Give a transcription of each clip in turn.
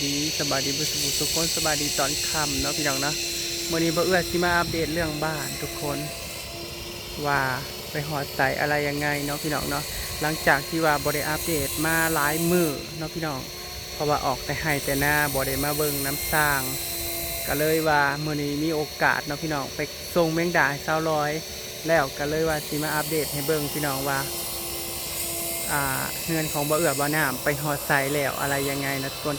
สบายดีบุษบุทุกคนสบายดีตอนค่ำเนาะพี่น้องเนาะวันนี้บ่เอื้อสิมาอัปเดตเรื่องบ้านทุกคนว่าไปหอดใส่อะไรยังไงเนาะพี่น้องเนาะหลังจากที่ว่าบ่ได้อัปเดตมาหลายมื้อเนาะพี่น้องเพราะว่าออกแต่ให้แต่หน้าบ่ได้มาเบิ่งน้ำสร้างก็เลยว่ามื้อนี้มีโอกาสเนาะพี่น้องไปส่งแมงดาให้200แล้วก็เลยว่าสิมาอัปเดตให้เบิ่งพี่น้องว่าเงินของบ่เอื้อบ่น้ำไปหอดใส่แล้วอะไรยังไงนะทุกคน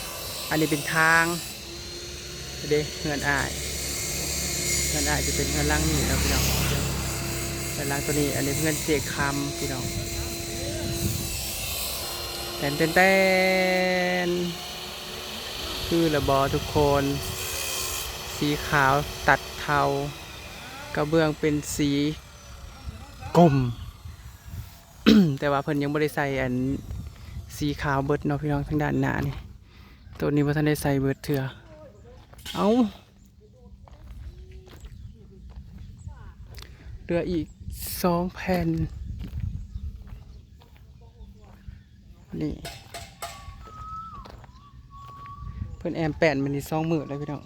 อันนี้เป็นทางเด้เงินอายจะเป็นเงินล่างนี่นะพี่น้องเงินล่างตัวนี้อันนี้เงินเจคำพี่น้องแตนคือระบอทุกคนสีขาวตัดเทากระเบื้องเป็นสีกลม แต่ว่าเพิ่นยังไม่ได้ใส่อันสีขาวเบิดเนาะพี่น้องทางด้านหน้านี่ตัวนี้ว่าท่านได้ใส่เบิดเถื่อเอาเหลืออีก2 แผ่นนี่เพิ่นแอมแป้นมันนี่2 มื้อเลยพี่น้อง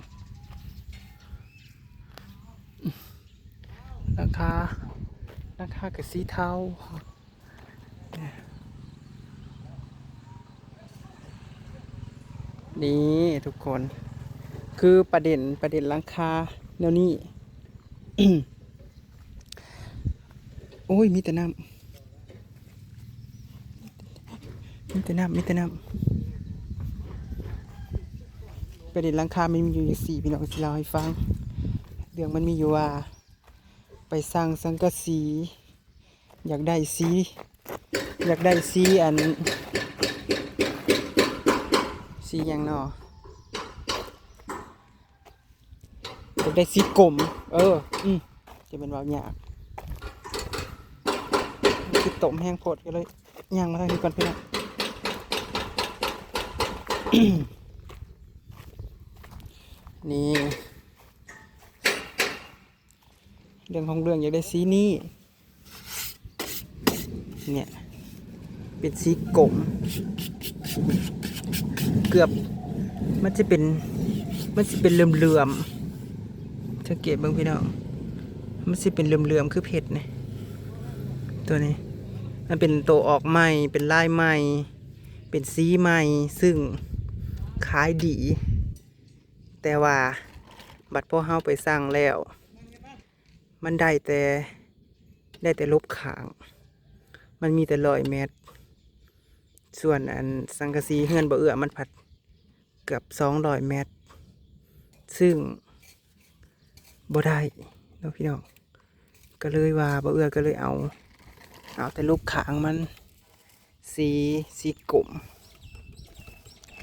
ราคากับสีเทานี่ทุกคนคือประเด็นราคาแนวนี้ โอ้ยมีแต่น้ำประเด็นราคามันมีอยู่อย่าง4พี่น้องจะเล่าให้ฟังเรื่องมันมีอยู่ว่าไปสั่งสังกะสีอยากได้สีอันสีอย่างเนาะอยากได้สีกลมจะเป็นว่ายากคือต้มแห้งโพดก็เลยย่างมาทางนี้ก่อนพี่น้อง นี่เรื่องของเรื่องอยากได้สีนี้เนี่ยเป็นสีกลมเกือบมันจะเป็นเหลื่อมสังเกตเบิ่งพี่น้องมันจะเป็นเหลื่อมคือเพชรเนี่ยตัวนี้มันเป็นตัวออกใหม่เป็นลายใหม่เป็นสีใหม่ซึ่งขายดีแต่ว่าบัดพอเฮาไปสั่งแล้วมันได้แต่ลบขางมันมีแต่100 เมตรส่วนอันสังกะสีเฮือนบ่เอื้อมันผัดเกือบ200 เมตรซึ่งบ่ได้เนาะพี่น้องก็เลยว่าบ่เอื้อก็เลยเอาแต่ลบขางมันสีกลม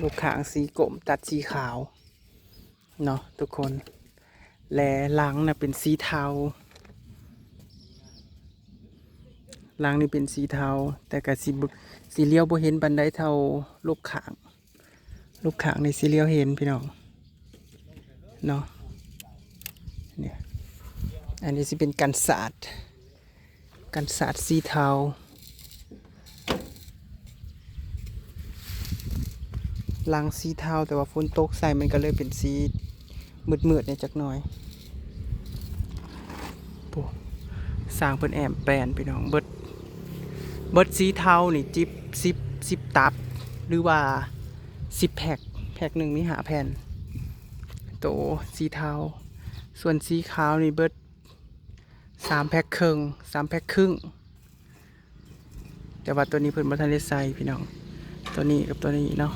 ลบขางสีกลมตัดสีขาวเนาะทุกคนและหลังน่ะเป็นสีเทาหลังนี่เป็นสีเทาแต่กับสีเลี้ยวบ่เห็นบันไดเท่าลูกขางในสีเลี้ยวเห็นพี่น้องเนาะเนี่ยอันนี้สิเป็นกันศาสตร์สีเทาหลังสีเทาแต่ว่าฝนตกใส่มันก็เลยเป็นสีมืดเนี่ยจักหน่อยปุ๊สร้างเพิ่นแอมแปนพี่น้องเบิดสีเทานี่10ตับหรือว่า10 แพ็คหนึ่งมี5 แผ่นโตสีเทาส่วนสีขาวนี่เบิด3 แพ็คครึ่งแต่ว่าตัวนี้เพิ่นบ่ทันได้ใส่พี่น้องตัวนี้กับตัวนี้เนาะ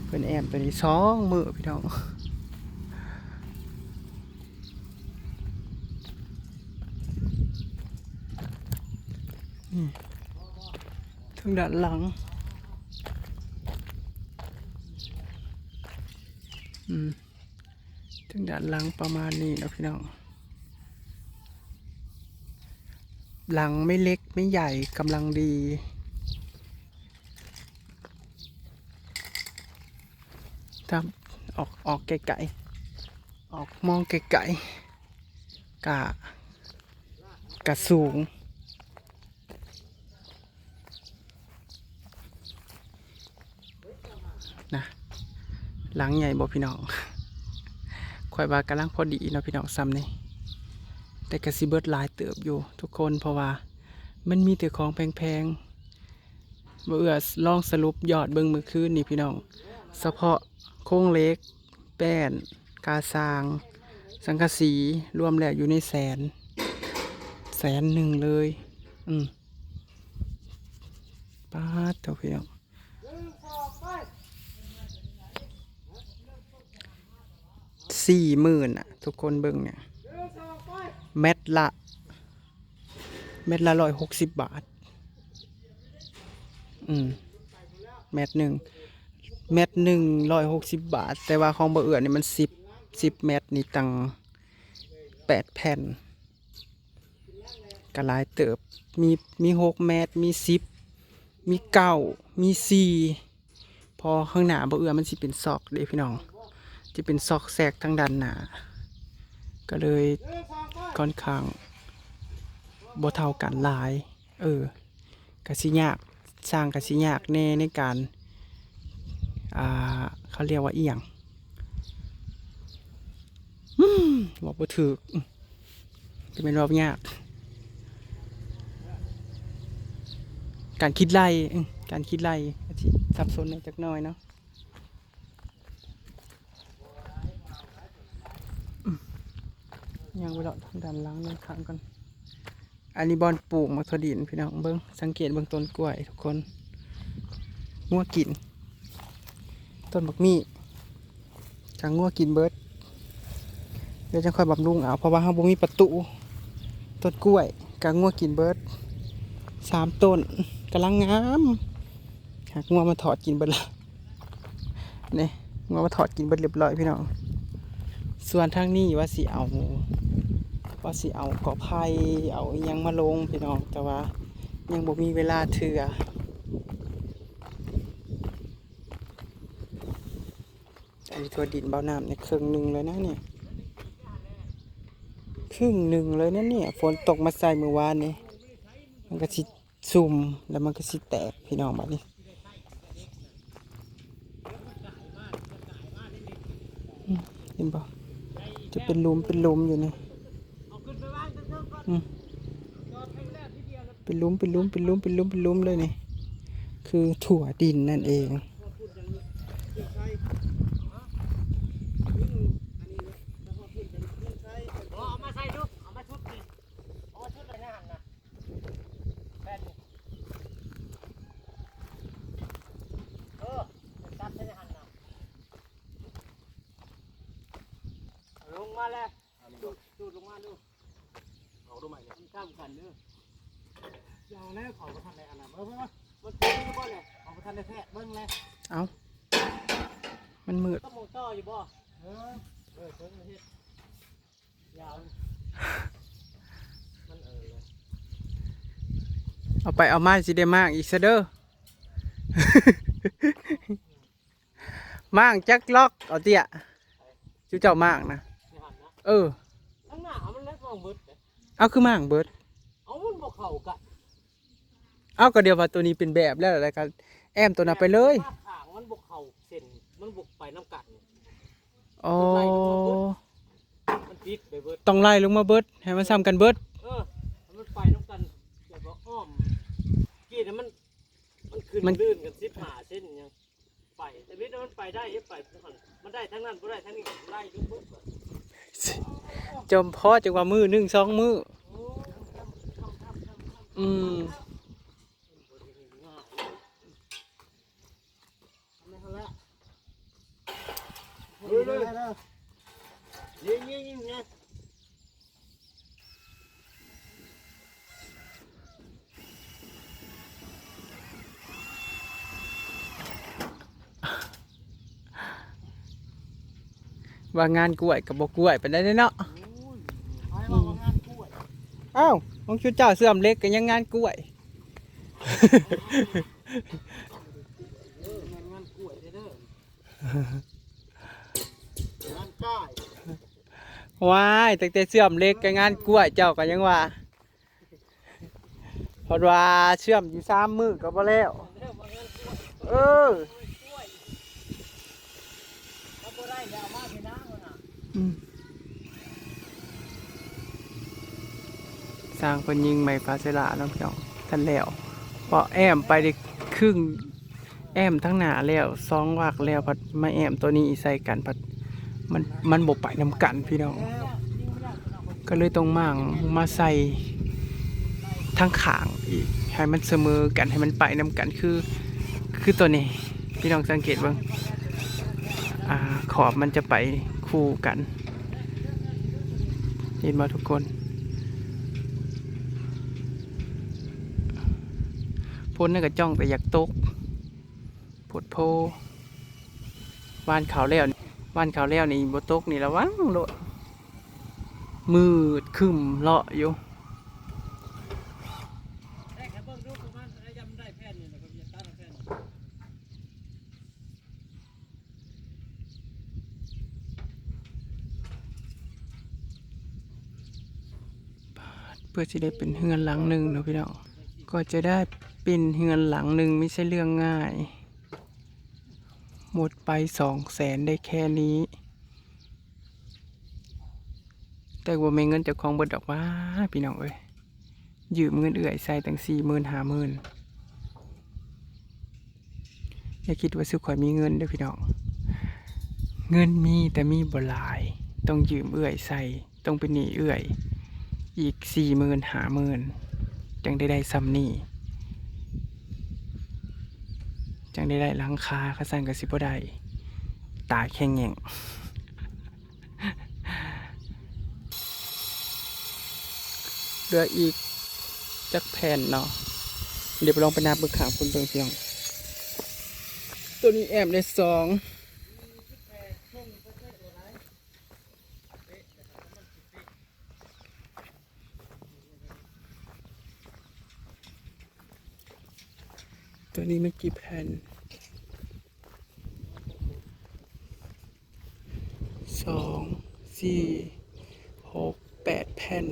เพิ่นแอมตัวนี้2 มื้อพี่น้องทางด้านหลังทางด้านหลังประมาณนี้นะพี่น้องหลังไม่เล็กไม่ใหญ่กำลังดีถ้าออกไกลๆออกมองไกลๆกะสูง นะหลังใหญ่บ่พี่น้องข่อยว่ากำลังพอดีเนาะพี่น้องซ้ำนี่แต่กระซิเบิดหลายเติบอยู่ทุกคนเพราะว่ามันมีแต่ของแพงๆบ่เอื้อลองสรุปยอดเบิ่งมื้อคืนนี่พี่น้องเฉพาะโครงเหล็กแป้นกาซางสังกะสีรวมแล้วอยู่ใน100,000เลยปาดเท่าพี่น้อง40,000อ่ะทุกคนเบิ่งเนี่ยเม็ดละ160 บาทเม็ดหนึ่ง160 บาทแต่ว่าของบ่เอื้อนี่มัน10เม็ดนี่ตั้ง8 แผ่นก็หลายเติบมี6 เม็ดมี10มี9มี4พอข้างหน้าบ่เอื้อมันสิเป็นซอกเด้พี่น้องจะเป็นซอกแทรกทางด้านหน้าก็เลยค่อนข้างบ่เท่ากันหลายก็สิยากสร้างก็สิยากแน่ในการเขาเรียกว่าอีหยังบอกบ่ถูกจะเป็นรอบยากการคิดไล่ที่สับสนในจักหน่อยเนาะยังไปเลาะทางด้านหลังด้านข้างกันอันนี้บอนปลูกมักถั่วดินพี่น้องเบิ้งสังเกตเบิ้งต้นกล้วยทุกคนงัวกินต้นบักมี่จังงัวกินเบิดเดี๋ยวจะค่อยบำรุงเอาเพราะว่าห้างบ่มีประตูต้นกล้วยกางงัวกินเบิด3 ต้นกำลังงามหากงัวมาถอดกินเบิดละนี่งัวมาถอดกินเบิดเรียบร้อยพี่น้องส่วนทางนี้ว่าสิเอากอไผ่เอาอิหยังมาลงพี่น้องแต่ว่ายังบ่มีเวลาเถื่ออันนี้ตัวดินเบาน้ำเนี่ยครึ่งหนึ่งเลยนะเนี่ยครึ่งหนึ่งเลยนะเนี่ยฝนตกมาใส่เมื่อวานนี้มันก็สิซุ่มแล้วมันก็สิแตกพี่น้องบัดนี้เห็นบ่จะเป็นหลุมอยู่นี่เป็นหลุมเลยนี่คือถั่วดินนั่นเองลงมาแล้วดูลงมาดูเอาดูใหม่เนี่ยข้ามกันเด้ออย่างนี้ขอประทานในอันนั้นมันเป็นที่บ่เลยขอประทานในแท้เบิ้งเลยเอามันมืดต้องมองต่ออยู่บ่เพิ่งมาเฮ็ดยาวมันเลยเอาไปเอามาสิได้มากอีกซะเด้อ มากจักล็อกเอาเตี้ยจุเจ้ามากนะทั้งหน้ามันเล็กมองเบิดเอาคือมากเบิดเอามันบ่เข้ากันเอาก็เดี๋ยวว่าตัวนี้เป็นแบบแล้วอะไรกันแอมตัวนั้นไปเลยมันบ่เข้าเส้นมันบ่ไปน้ำกัดอ๋อมันปิดไปเบิดต้องไล่ลงมาเบิดให้มันซ้ำกันเบิดมันไปน้ำกันแบบว่าอ้อมกี้เนี่ยมันขึ้นลื่นกัน15 เส้นยังไปแต่วิทย์มันไปได้ไปมันได้ทั้งนั้นบ่ได้ทั้งนี้ไล่ยุบจมพ่อจังว่ามือ1 2 มือยิงเนี่ยว่างานกล้วยกับบ่กล้วยไปได้เนาะอ้าวของชุดเจ้าเสื่อมเล็กก็ยังงานกล้วยงานกล้วยเด้องานก้ายว้ายแต่เสื่อมเล็กก็งานกล้วยเจ้าก็ยังว่าพอว่าเชื่อมอยู่3 มื้อก็บ่แล้ว แล้วมาพี่น้าคนน่ะ สร้างเพิ่นยิงไม้ฟ้าเสลาเนาะพี่น้องทันแล้วพอแอมไปได้ครึ่งแอมทั้งหน้าแล้ว2วักแล้วพัดมาแอมตัวนี้ใส่กันพัดมันบ่ไปนำกันพี่น้องก็เลยต้องมั่งมาใส่ทั้งข้างอีกให้มันเสมอกันให้มันไปนำกันคือตัวนี้พี่น้องสังเกตเบิ่งขอบมันจะไปคู่กันเห็นบ่ทุกคนพ้นนั่นก็จ้องแต่อยากตกปวดโพวานเขาแล้วนี่บ่ตกนี่ระวังโลดมืดครึมเลาะอยู่ ได้แค่เบิ่งดูประมาณยำได้แผ่นนี่แหละก็จะตัดแผ่น เพื่อจะได้เป็นเฮือนหลังหนึ่งเนาะพี่น้องก็จะได้เป็นเฮือนหลังหนึ่งไม่ใช่เรื่องง่ายหมดไป200,000ได้แค่นี้แต่ว่าไม่เงินจากของเบิดดอกว่าพี่น้องเอ้ยยืมเงินเอื่อยใส่ตั้ง40,000 50,000อย่าคิดว่าสุขข่อยมีเงินเด้อพี่น้องเงินมีแต่มีบ่หลายต้องยืมเอื่อยใส่ต้องเป็นหนี้เอื่อยอีก40,000 50,000จังได้ซ้ำนี่จังได้หลังคาข้าสั่งกับสิบ่ได้ตาแข็งแง่งเหลืออีกจักแผ่นเนาะเดี๋ยวไปลองไปนับเบิ่งขางคุณเบิ่งเพียงตัวนี้แอมได้2ตัวนี้มันกี่แผ่น2 4 6 8 แผ่น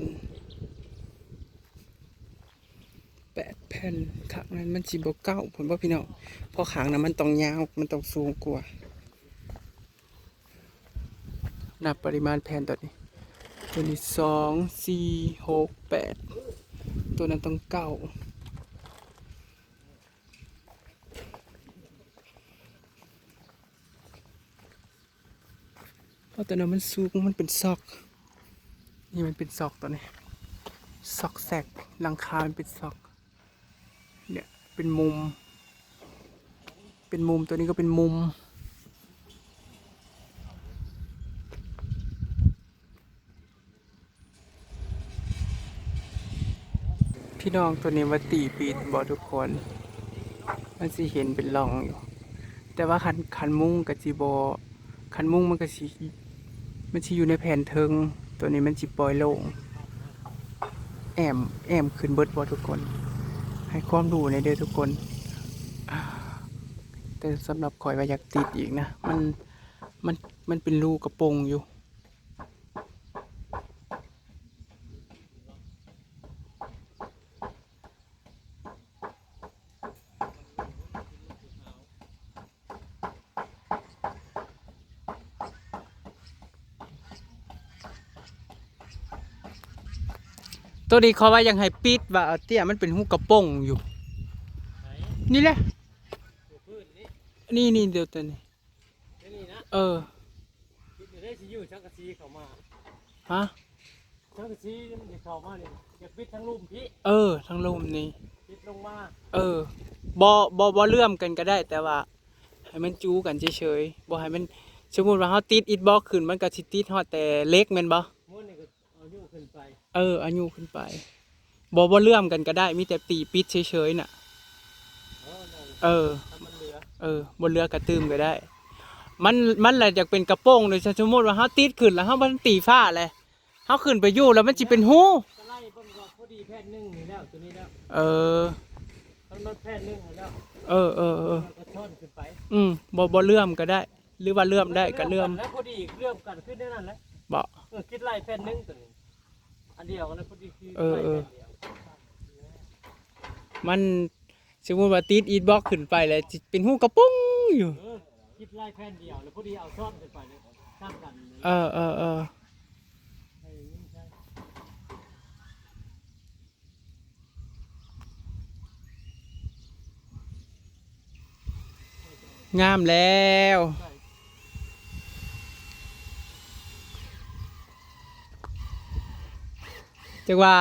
8 แผ่นขางนั้นมันสิบ่เก้าผมว่าพี่น้องเพราะขางนั้นมันต้องยาวมันต้องสูงกว่านับปริมาณแผ่นตัวนี้2 4 6 8ตัวนั้นต้อง9เพราะตัวนั้นมันสูงมันเป็นซอกนี่มันเป็นซอกตัวนี้ซอกแซกหลังคามันเป็นซอกเนี่ยเป็นมุมตัวนี้ก็เป็นมุมพี่น้องตัวนี้ว่าตีปีดบอกทุกคนมันสิเห็นเป็นร่องอยู่แต่ว่าคันมุ้งกับจีบอคันมุ้งมันก็สิอยู่ในแผ่นเทิงตัวนี้มันสิปล่อยลงแอมขึ้นเบิดบอกทุกคนให้ความรู้ในเด้อทุกคนแต่สำหรับข่อยว่าอยากติดอีกนะมันเป็นรูกระโปรงอยู่ตัวนี้เขาว่ายังให้ปิดว่าเตี้ยมันเป็นหูกระโปรงอยู่นี่แหละนี่เดี๋ยวตัวนี้ได้สิอยู่ชักกะซีเข้ามา ฮะชักกะซีมันจะเข้ามาเนี่ยจะปิดทั้งรูมพี่ทั้งลมนี่ปิดลงมาบ่เลื่อมกันก็ได้แต่ว่าให้มันจูกันเฉยๆบ่ให้มันสมมุติว่าเฮาติดอิฐบล็อกขึ้นมันก็สิติดฮอดแต่เล็กแม่นบ่ม้วนนี่ก็เอาอยู่ขึ้นไปเอายุขึ้นไปบ่เลื่อมกันก็ได้มีแต่ตีปิดเฉยๆน่ะบ่เรือกระตื้มก็ได้มันแหละอยากเป็นกระโปรงโดยสมมติว่าเฮาติดขึ้นแล้วเฮาบ่ตีฟ้าเลยเฮาขึ้นไปอยู่แล้วมันสิเป็นหูไล่เบิ่งว่าพอดีแผ่นนึงนี่แล้วตัวนี้แล้วมันแผ่นนึงแล้วก็ช้อนขึ้นไปบ่เลื่อมก็ได้หรือว่าเลื่อมได้ก็เลื่อมแล้วพอดีเลื่อมกันขึ้นได้นั่นแหละบ่คิดไล่แผ่นนึงตัวนี้อันเดียวกันพอดีคือไล่แผ่นเดียวมันสมมติว่าติดอีทบล็อกขึ้นไปแล้วเป็นหูกระปุ้งอยู่ คิดไล่แผ่นเดียวแล้วพอดีเอาซ่อนกันไปเลยสร้างกัน เออไอ้นี่ใช่ งามแล้วจักว่า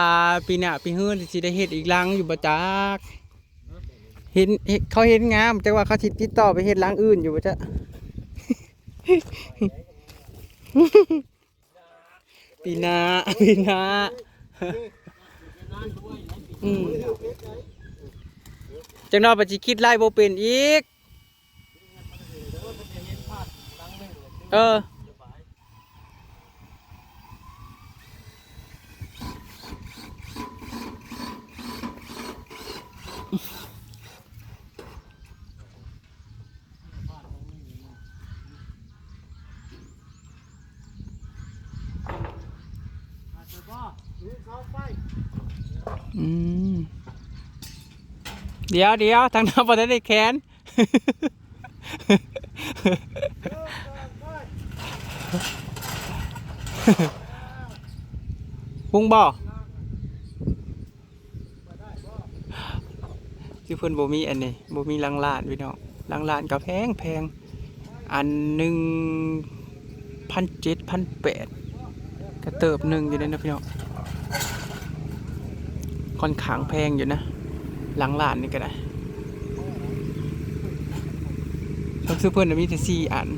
ปีหน้าปีฮื้อสิได้เฮ็ดอีกหลังอยู่บ่จักเห็นเขาเห็นงามจักว่าเขาสิติดต่อไปเฮ็ดหลังอื่นอยู่บ่จ๊ะ ปีหน้าอืมจังนอกไปสิคิดไล่บ่เป็นอีกเอออืมเดี๋ยวทางน้ำบ่ได้แขน พุงบ่ที่เพิ่นบ่มีอันนี้บ่มีลังลาดพี่น้องลังลาดก็แพงอันหนึ่ง1,700 1,800ก็เติบหนึ่งอยู่นั่นนะพี่น้องค่อนข้างแพงอยู่นะลังลาดนี่ก็ได้ชอบซื้อเพิ่นมีแต่4อัน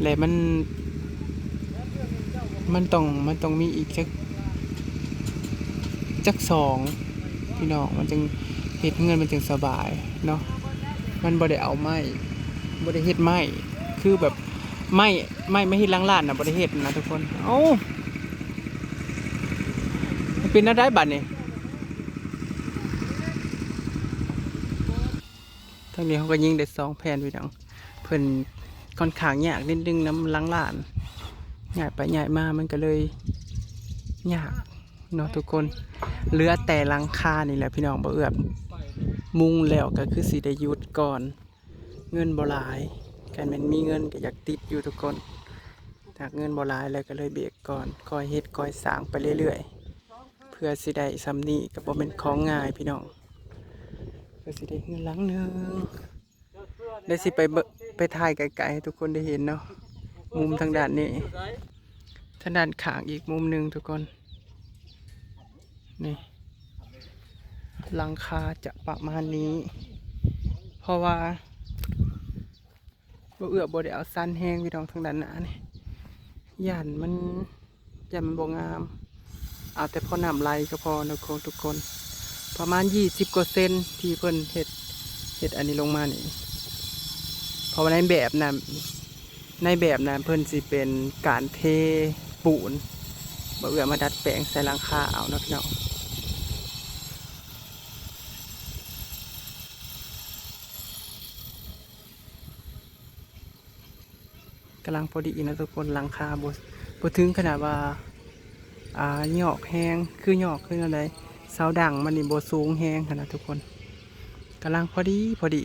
และมันต้องมีอีกจัก2พี่น้องมันจึงเฮ็ดเงินมันจึงสบายเนาะมันบ่ได้เอาไม้บ่ได้เฮ็ดไม้คือแบบไม้ไม่เฮ็ดล้างลานน่ะบ่ได้เฮ็ดนะทุกคนเอ้ามันเป็นอะไรบัดนี้ทางนี้เขาก็ยิงได้2แผ่นพี่น้องเพิ่นค่อนข้างยากนิดนึงน้ำล้างลานง่ายไปง่ายมามันก็เลยยากเนาะทุกคนเหลือแต่หลังคานี่แหละพี่น้องบ่เอื้อมุงแล้วก็คือสิได้หยุดก่อนเงินบ่หลายการมันมีเงินก็อยากติดอยู่ทุกคนถ้าเงินบ่หลายแล้วก็เลยเบรกก่อนคอยเฮ็ดคอยสร้างไปเรื่อยๆเพื่อสิได้ซ้ำนี้ก็บ่เป็นของง่ายพี่น้องเพื่อสิได้เงินหลังนึงได้สิไปถ่ายไกลๆให้ทุกคนได้เห็นเนาะมุมทางด้านนี้ทางด้านข้างอีกมุมนึงทุกคนนี่หลังคาจะประมาณนี้เพราะว่าบ่ได้เอาสั้นแห้งพี่น้องทางด้านหน้านี่ย่านมันบ่งามเอาแต่พอน้ำไหลก็พอนะทุกคนประมาณ20 กว่าเซนที่เพิ่นเฮ็ดอันนี้ลงมานี่เพราะว่าในแบบนั้นเพิ่นสิเป็นการเทปูนบ่เอื้อมาดัดแปลงใส่หลังคาเอาเนาะพี่น้องกำลังพอดีนะทุกคนหลังคาบ่ถึงขนาดว่าหยอกแห้งคือหยอกคืออะไรเสาดังมันนี่บ่สูงแห้งขนาดทุกคนกำลังพอดี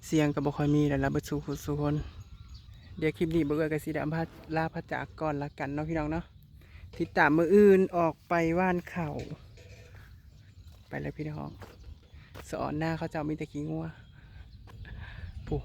เสียงก็บ่ค่อยมีแล้วล่ะเบิดสู่คนเดี๋ยวคลิปนี้บ่เอื้อก็สิได้ลาพระจากก่อนละกันเนาะพี่น้องเนาะติดตามมื้ออื่นออกไปว่านเขาไปเลยพี่น้องสอนหน้าเขาเจ้ามีแต่ขี้งัวปุ๊